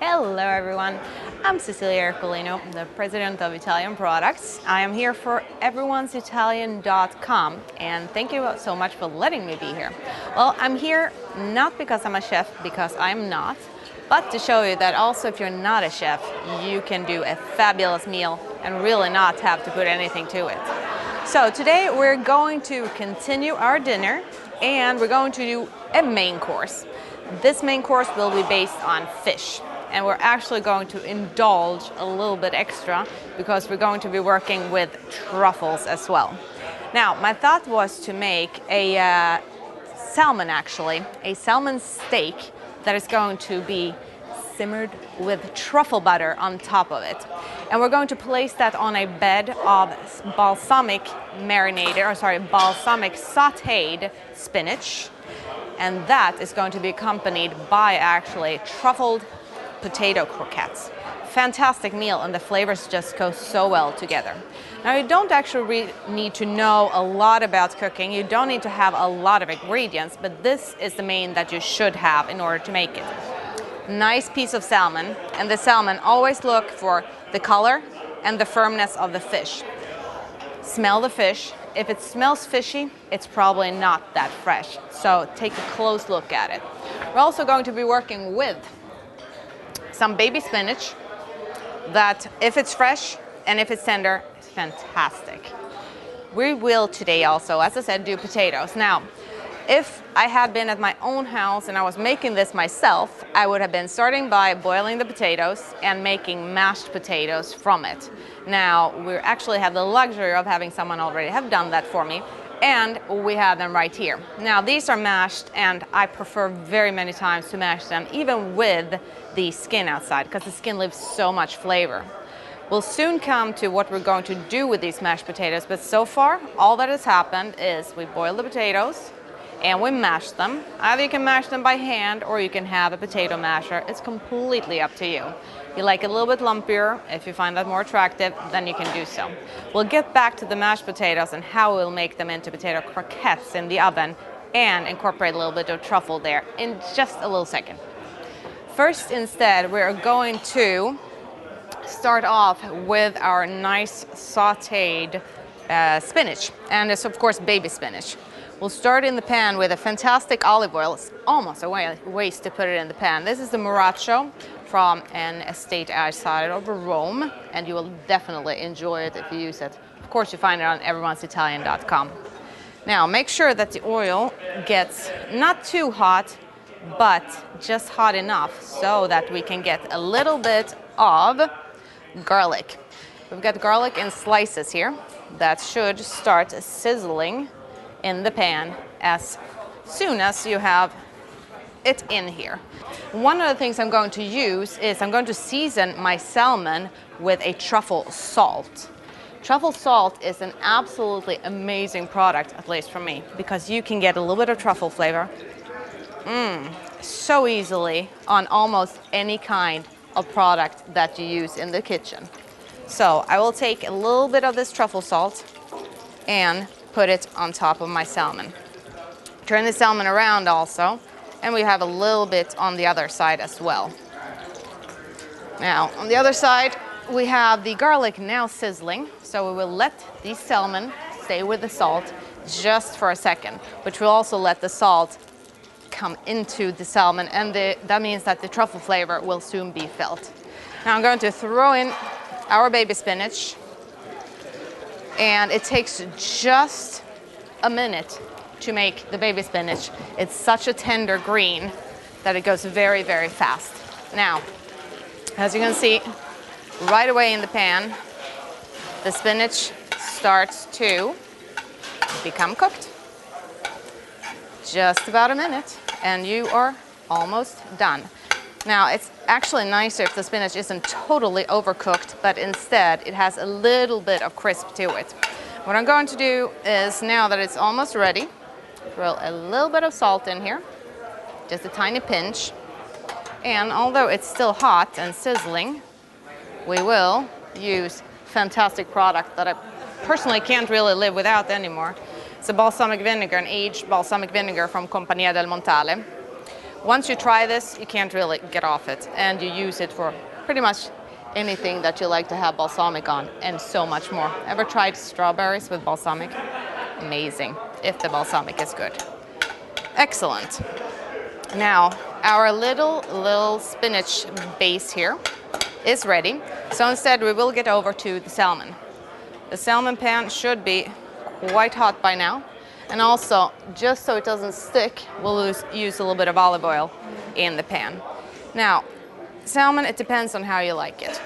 Hello everyone, I'm Cecilia Ercolino, the president of Italian Products. I am here for everyonesitalian.com and thank you so much for letting me be here. Well, I'm here not because I'm a chef, because I'm not, but to show you that also if you're not a chef, you can do a fabulous meal and really not have to put anything to it. So today we're going to continue our dinner and we're going to do a main course. This main course will be based on fish. And we're actually going to indulge a little bit extra because we're going to be working with truffles as well. Now, my thought was to make a salmon steak that is going to be simmered with truffle butter on top of it. And we're going to place that on a bed of balsamic sauteed spinach. And that is going to be accompanied by actually truffled potato croquettes. Fantastic meal, and the flavors just go so well together. Now, you don't actually need to know a lot about cooking. You don't need to have a lot of ingredients, but this is the main that you should have in order to make it. Nice piece of salmon, and the salmon, always look for the color and the firmness of the fish. Smell the fish. If it smells fishy, it's probably not that fresh. So take a close look at it. We're also going to be working with some baby spinach that, if it's fresh and if it's tender, is fantastic. We will today also, as I said, do potatoes. Now, if I had been at my own house and I was making this myself, I would have been starting by boiling the potatoes and making mashed potatoes from it. Now, we actually have the luxury of having someone already have done that for me, and we have them right here. Now, these are mashed, and I prefer very many times to mash them even with the skin outside, because the skin leaves so much flavor. We'll soon come to what we're going to do with these mashed potatoes, but so far, all that has happened is we boil the potatoes and we mash them. Either you can mash them by hand or you can have a potato masher. It's completely up to you. You like it a little bit lumpier. If you find that more attractive, then you can do so. We'll get back to the mashed potatoes and how we'll make them into potato croquettes in the oven and incorporate a little bit of truffle there in just a little second. First, instead, we're going to start off with our nice sauteed spinach, and it's of course baby spinach. We'll start in the pan with a fantastic olive oil. It's almost a waste to put it in the pan. This is the Moraccio from an estate outside of Rome, and you will definitely enjoy it if you use it. Of course, you find it on everyonesitalian.com. Now, make sure that the oil gets not too hot, but just hot enough so that we can get a little bit of garlic. We've got garlic in slices here that should start sizzling in the pan as soon as you have it in here. One of the things I'm going to use is I'm going to season my salmon with a truffle salt. Truffle salt is an absolutely amazing product, at least for me, because you can get a little bit of truffle flavor so easily on almost any kind of product that you use in the kitchen. So I will take a little bit of this truffle salt and put it on top of my salmon. Turn the salmon around also, and we have a little bit on the other side as well. Now, on the other side, we have the garlic now sizzling, so we will let the salmon stay with the salt just for a second, which will also let the salt come into the salmon, and that means that the truffle flavor will soon be felt. Now I'm going to throw in our baby spinach, and it takes just a minute to make the baby spinach. It's such a tender green that it goes very, very fast. Now, as you can see, right away in the pan, the spinach starts to become cooked. Just about a minute, and you are almost done. Now, it's actually nicer if the spinach isn't totally overcooked, but instead it has a little bit of crisp to it. What I'm going to do is, now that it's almost ready, throw a little bit of salt in here, just a tiny pinch. And although it's still hot and sizzling, we will use fantastic product that I personally can't really live without anymore. It's a balsamic vinegar, an aged balsamic vinegar from Compagnia del Montale. Once you try this, you can't really get off it, and you use it for pretty much anything that you like to have balsamic on, and so much more. Ever tried strawberries with balsamic? Amazing, if the balsamic is good. Excellent. Now, our little spinach base here is ready. So instead, we will get over to the salmon. The salmon pan should be quite hot by now. And also, just so it doesn't stick, we'll use a little bit of olive oil in the pan. Now, salmon, it depends on how you like it.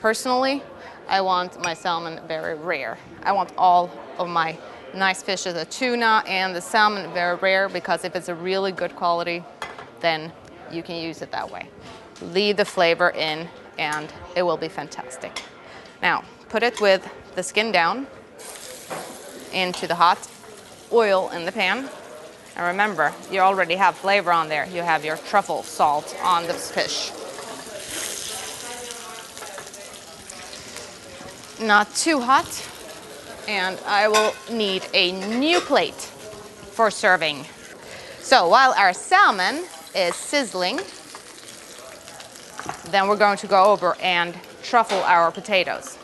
Personally, I want my salmon very rare. I want all of my nice fishes, the tuna and the salmon, very rare, because if it's a really good quality, then you can use it that way. Leave the flavor in and it will be fantastic. Now, put it with the skin down into the hot oil in the pan. And remember, you already have flavor on there. You have your truffle salt on the fish. Not too hot. And I will need a new plate for serving. So while our salmon is sizzling, then we're going to go over and truffle our potatoes.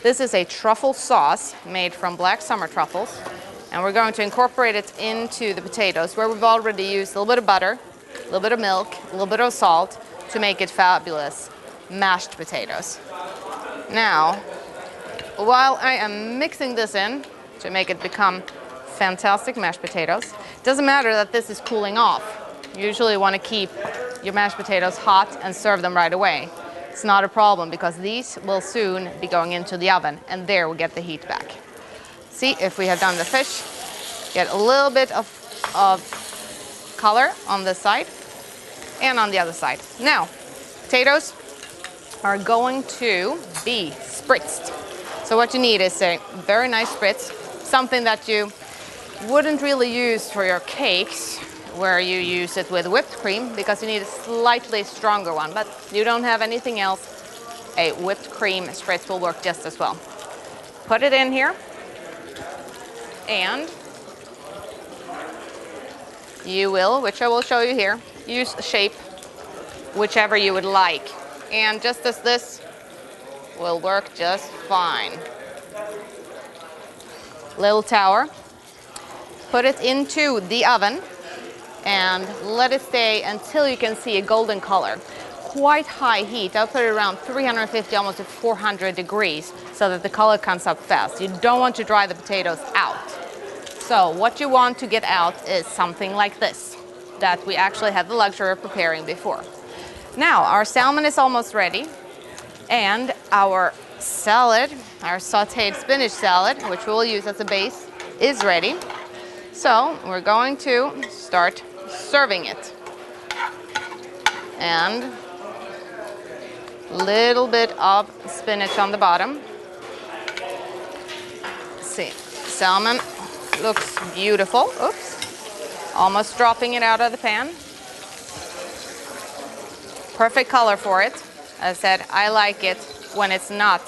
This is a truffle sauce made from black summer truffles. And we're going to incorporate it into the potatoes, where we've already used a little bit of butter, a little bit of milk, a little bit of salt to make it fabulous mashed potatoes. Now, while I am mixing this in to make it become fantastic mashed potatoes, it doesn't matter that this is cooling off. You usually want to keep your mashed potatoes hot and serve them right away. It's not a problem because these will soon be going into the oven, and there we'll get the heat back. See, if we have done the fish, get a little bit of color on this side and on the other side. Now, potatoes are going to be spritzed. So what you need is a very nice spritz, something that you wouldn't really use for your cakes, where you use it with whipped cream, because you need a slightly stronger one. But you don't have anything else, a whipped cream spritz will work just as well. Put it in here. And you will, which I will show you here, use a shape whichever you would like. And just as this will work just fine. Little tower. Put it into the oven and let it stay until you can see a golden color. Quite high heat. I'll put it around 350, almost to 400 degrees, so that the color comes up fast. You don't want to dry the potatoes out. So what you want to get out is something like this, that we actually had the luxury of preparing before. Now, our salmon is almost ready, and our salad, our sauteed spinach salad, which we'll use as a base, is ready. So we're going to start serving it. And a little bit of spinach on the bottom. Let's see, salmon looks beautiful. Oops, almost dropping it out of the pan. Perfect color for it. As I said, I like it when it's not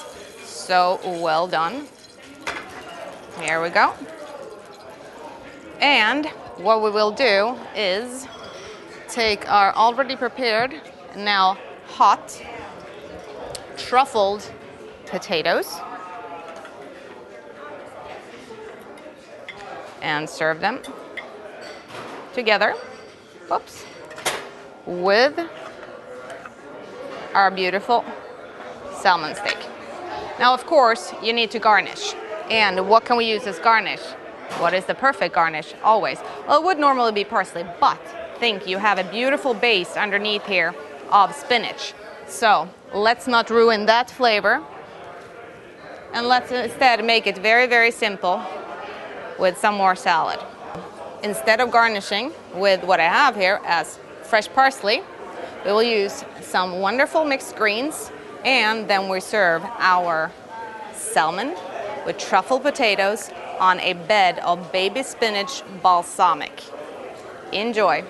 so well done. Here we go. And what we will do is take our already prepared, now hot, truffled potatoes and serve them together, whoops, with our beautiful salmon steak. Now, of course, you need to garnish. And what can we use as garnish? What is the perfect garnish? Always. Well, it would normally be parsley, but think you have a beautiful base underneath here of spinach. So let's not ruin that flavor. And let's instead make it very, very simple with some more salad. Instead of garnishing with what I have here as fresh parsley, we will use some wonderful mixed greens, and then we serve our salmon with truffle potatoes on a bed of baby spinach balsamic. Enjoy.